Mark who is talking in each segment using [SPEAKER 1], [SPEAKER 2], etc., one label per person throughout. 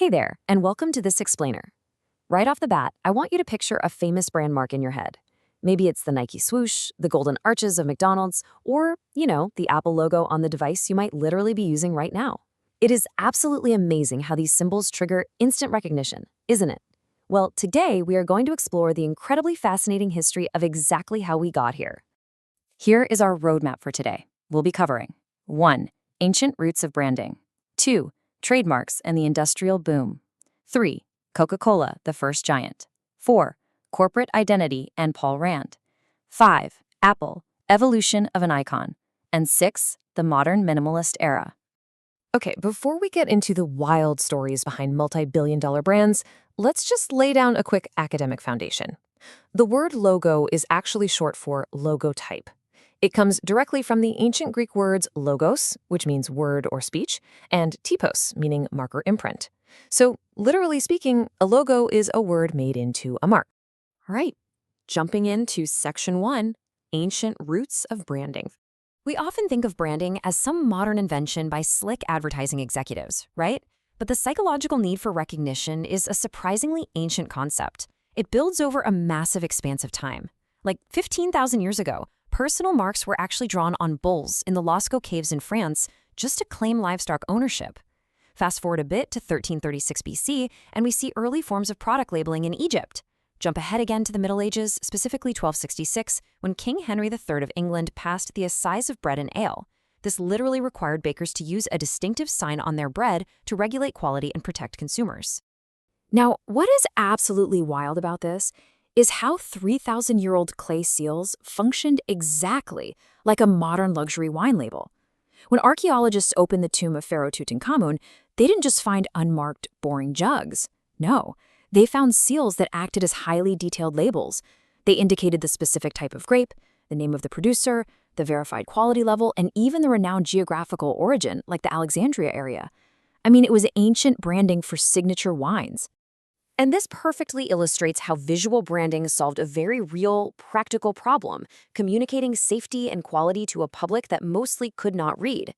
[SPEAKER 1] Hey there, and welcome to this explainer. Right off the bat, I want you to picture a famous brand mark in your head. Maybe it's the Nike swoosh, the golden arches of McDonald's, or, the Apple logo on the device you might literally be using right now. It is absolutely amazing how these symbols trigger instant recognition, isn't it? Well, today we are going to explore the incredibly fascinating history of exactly how we got here. Here is our roadmap for today. We'll be covering 1. Ancient roots of branding. 2. Trademarks and the industrial boom. 3. Coca-Cola, the first giant. 4. Corporate identity and Paul Rand. 5. Apple, evolution of an icon. And 6. The modern minimalist era. Okay, before we get into the wild stories behind multi-billion-dollar brands, let's just lay down a quick academic foundation. The word logo is actually short for logotype. It comes directly from the ancient Greek words logos, which means word or speech, and typos, meaning mark or imprint. So, literally speaking, a logo is a word made into a mark. All right, jumping into section 1, ancient roots of branding. We often think of branding as some modern invention by slick advertising executives, right? But the psychological need for recognition is a surprisingly ancient concept. It builds over a massive expanse of time. Like 15,000 years ago, personal marks were actually drawn on bulls in the Lascaux caves in France just to claim livestock ownership. Fast forward a bit to 1336 BC, and we see early forms of product labeling in Egypt. Jump ahead again to the Middle Ages, specifically 1266, when King Henry III of England passed the assize of bread and ale. This literally required bakers to use a distinctive sign on their bread to regulate quality and protect consumers. Now, what is absolutely wild about this is how 3,000-year-old clay seals functioned exactly like a modern luxury wine label. When archaeologists opened the tomb of Pharaoh Tutankhamun, they didn't just find unmarked, boring jugs. No, they found seals that acted as highly detailed labels. They indicated the specific type of grape, the name of the producer, the verified quality level, and even the renowned geographical origin, like the Alexandria area. I mean, it was ancient branding for signature wines. And this perfectly illustrates how visual branding solved a very real, practical problem, communicating safety and quality to a public that mostly could not read.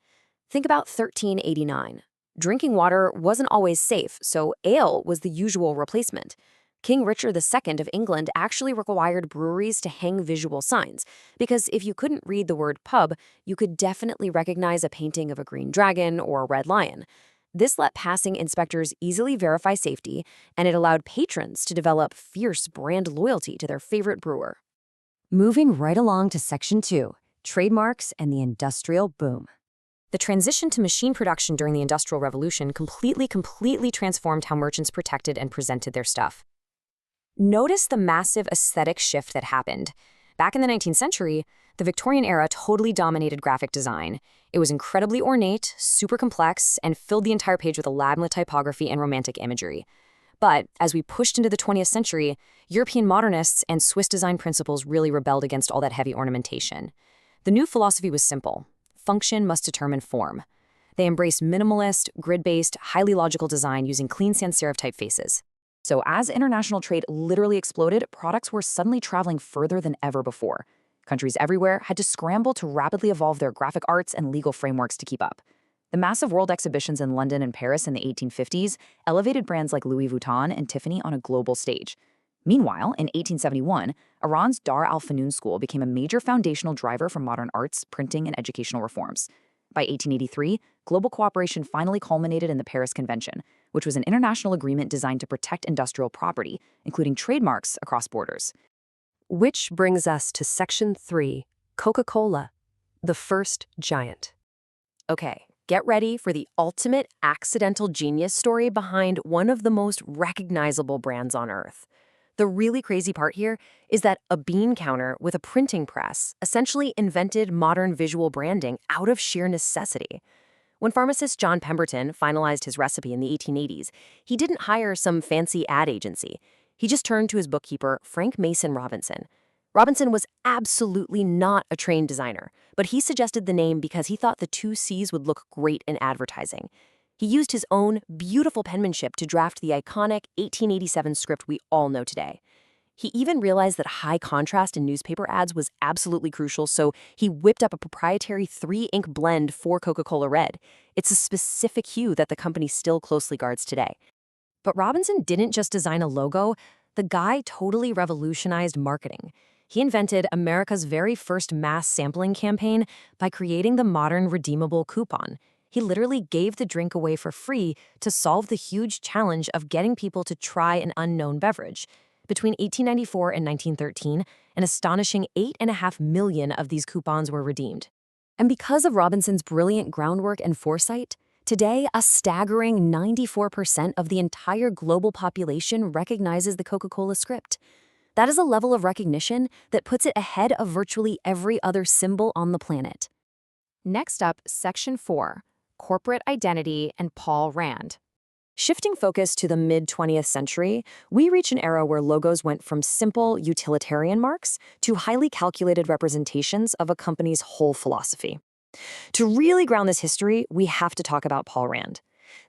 [SPEAKER 1] Think about 1389. Drinking water wasn't always safe, so ale was the usual replacement. King Richard II of England actually required breweries to hang visual signs, because if you couldn't read the word pub, you could definitely recognize a painting of a green dragon or a red lion. This let passing inspectors easily verify safety, and it allowed patrons to develop fierce brand loyalty to their favorite brewer. Moving right along to Section 2, trademarks and the industrial boom. The transition to machine production during the Industrial Revolution completely transformed how merchants protected and presented their stuff. Notice the massive aesthetic shift that happened. Back in the 19th century, the Victorian era totally dominated graphic design. It was incredibly ornate, super complex, and filled the entire page with elaborate typography and romantic imagery. But as we pushed into the 20th century, European modernists and Swiss design principles really rebelled against all that heavy ornamentation. The new philosophy was simple: function must determine form. They embraced minimalist, grid-based, highly logical design using clean sans serif typefaces. So as international trade literally exploded, products were suddenly traveling further than ever before. Countries everywhere had to scramble to rapidly evolve their graphic arts and legal frameworks to keep up. The massive world exhibitions in London and Paris in the 1850s elevated brands like Louis Vuitton and Tiffany on a global stage. Meanwhile, in 1871, Iran's Dar al-Fanun School became a major foundational driver for modern arts, printing, and educational reforms. By 1883, global cooperation finally culminated in the Paris Convention, which was an international agreement designed to protect industrial property, including trademarks across borders. Which brings us to Section 3, Coca-Cola, the first giant. Okay, get ready for the ultimate accidental genius story behind one of the most recognizable brands on Earth. The really crazy part here is that a bean counter with a printing press essentially invented modern visual branding out of sheer necessity. When pharmacist John Pemberton finalized his recipe in the 1880s, he didn't hire some fancy ad agency. He just turned to his bookkeeper, Frank Mason Robinson. Robinson was absolutely not a trained designer, but he suggested the name because he thought the two C's would look great in advertising. He used his own beautiful penmanship to draft the iconic 1887 script we all know today. He even realized that high contrast in newspaper ads was absolutely crucial, so he whipped up a proprietary 3-ink blend for Coca-Cola Red. It's a specific hue that the company still closely guards today. But Robinson didn't just design a logo, the guy totally revolutionized marketing. He invented America's very first mass sampling campaign by creating the modern redeemable coupon. He literally gave the drink away for free to solve the huge challenge of getting people to try an unknown beverage. Between 1894 and 1913, an astonishing 8.5 million of these coupons were redeemed. And because of Robinson's brilliant groundwork and foresight, today a staggering 94% of the entire global population recognizes the Coca-Cola script. That is a level of recognition that puts it ahead of virtually every other symbol on the planet. Next up, Section 4, Corporate Identity and Paul Rand. Shifting focus to the mid-20th century, we reach an era where logos went from simple utilitarian marks to highly calculated representations of a company's whole philosophy. To really ground this history, we have to talk about Paul Rand.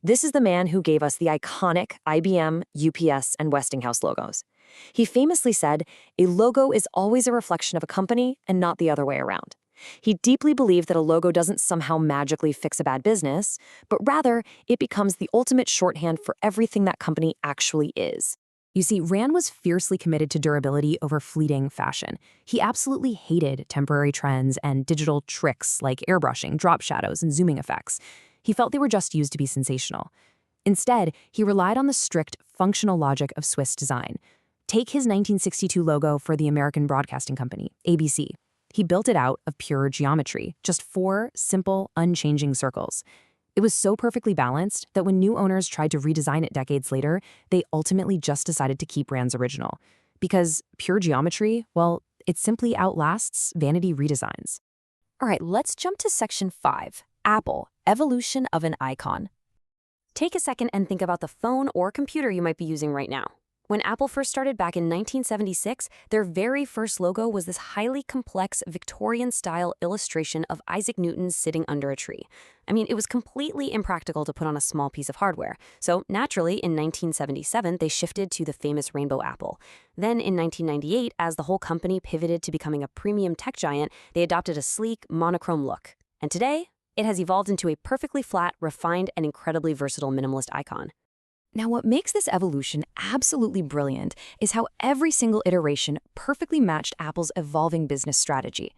[SPEAKER 1] This is the man who gave us the iconic IBM, UPS, and Westinghouse logos. He famously said, "A logo is always a reflection of a company and not the other way around." He deeply believed that a logo doesn't somehow magically fix a bad business, but rather it becomes the ultimate shorthand for everything that company actually is. You see, Rand was fiercely committed to durability over fleeting fashion. He absolutely hated temporary trends and digital tricks like airbrushing, drop shadows, and zooming effects. He felt they were just used to be sensational. Instead, he relied on the strict functional logic of Swiss design. Take his 1962 logo for the American Broadcasting Company, ABC. He built it out of pure geometry, just 4 simple, unchanging circles. It was so perfectly balanced that when new owners tried to redesign it decades later, they ultimately just decided to keep Rand's original. Because pure geometry, well, it simply outlasts vanity redesigns. All right, let's jump to Section 5, Apple, Evolution of an Icon. Take a second and think about the phone or computer you might be using right now. When Apple first started back in 1976, their very first logo was this highly complex Victorian-style illustration of Isaac Newton sitting under a tree. I mean, it was completely impractical to put on a small piece of hardware. So naturally, in 1977, they shifted to the famous rainbow apple. Then in 1998, as the whole company pivoted to becoming a premium tech giant, they adopted a sleek, monochrome look. And today, it has evolved into a perfectly flat, refined, and incredibly versatile minimalist icon. Now, what makes this evolution absolutely brilliant is how every single iteration perfectly matched Apple's evolving business strategy.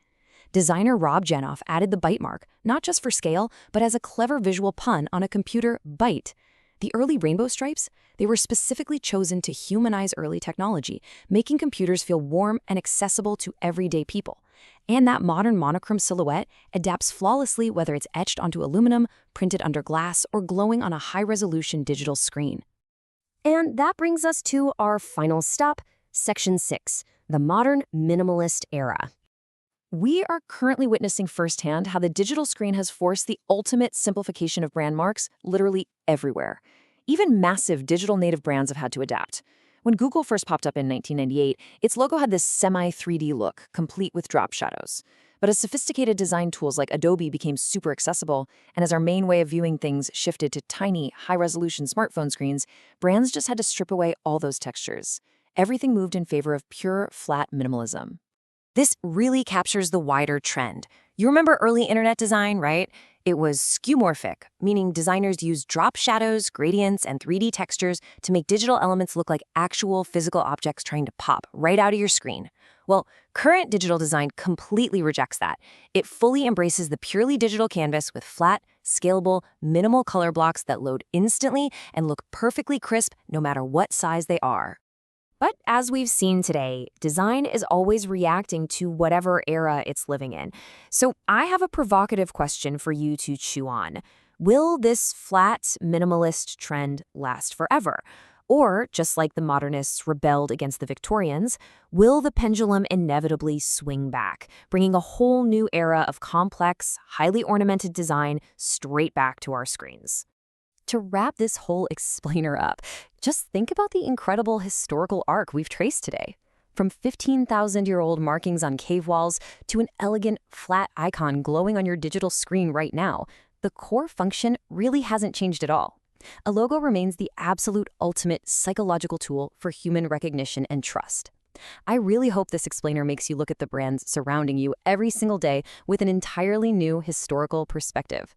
[SPEAKER 1] Designer Rob Janoff added the bite mark, not just for scale, but as a clever visual pun on a computer byte. The early rainbow stripes, they were specifically chosen to humanize early technology, making computers feel warm and accessible to everyday people. And that modern monochrome silhouette adapts flawlessly whether it's etched onto aluminum, printed under glass, or glowing on a high-resolution digital screen. And that brings us to our final stop, Section 6, the modern minimalist era. We are currently witnessing firsthand how the digital screen has forced the ultimate simplification of brand marks literally everywhere. Even massive digital native brands have had to adapt. When Google first popped up in 1998, its logo had this semi-3D look, complete with drop shadows. But as sophisticated design tools like Adobe became super accessible, and as our main way of viewing things shifted to tiny, high-resolution smartphone screens, brands just had to strip away all those textures. Everything moved in favor of pure, flat minimalism. This really captures the wider trend. You remember early internet design, right? It was skeuomorphic, meaning designers used drop shadows, gradients, and 3D textures to make digital elements look like actual physical objects trying to pop right out of your screen. Well, current digital design completely rejects that. It fully embraces the purely digital canvas with flat, scalable, minimal color blocks that load instantly and look perfectly crisp no matter what size they are. But as we've seen today, design is always reacting to whatever era it's living in. So I have a provocative question for you to chew on. Will this flat, minimalist trend last forever? Or, just like the modernists rebelled against the Victorians, will the pendulum inevitably swing back, bringing a whole new era of complex, highly ornamented design straight back to our screens? To wrap this whole explainer up, just think about the incredible historical arc we've traced today. From 15,000-year-old markings on cave walls to an elegant, flat icon glowing on your digital screen right now, the core function really hasn't changed at all. A logo remains the absolute ultimate psychological tool for human recognition and trust. I really hope this explainer makes you look at the brands surrounding you every single day with an entirely new historical perspective.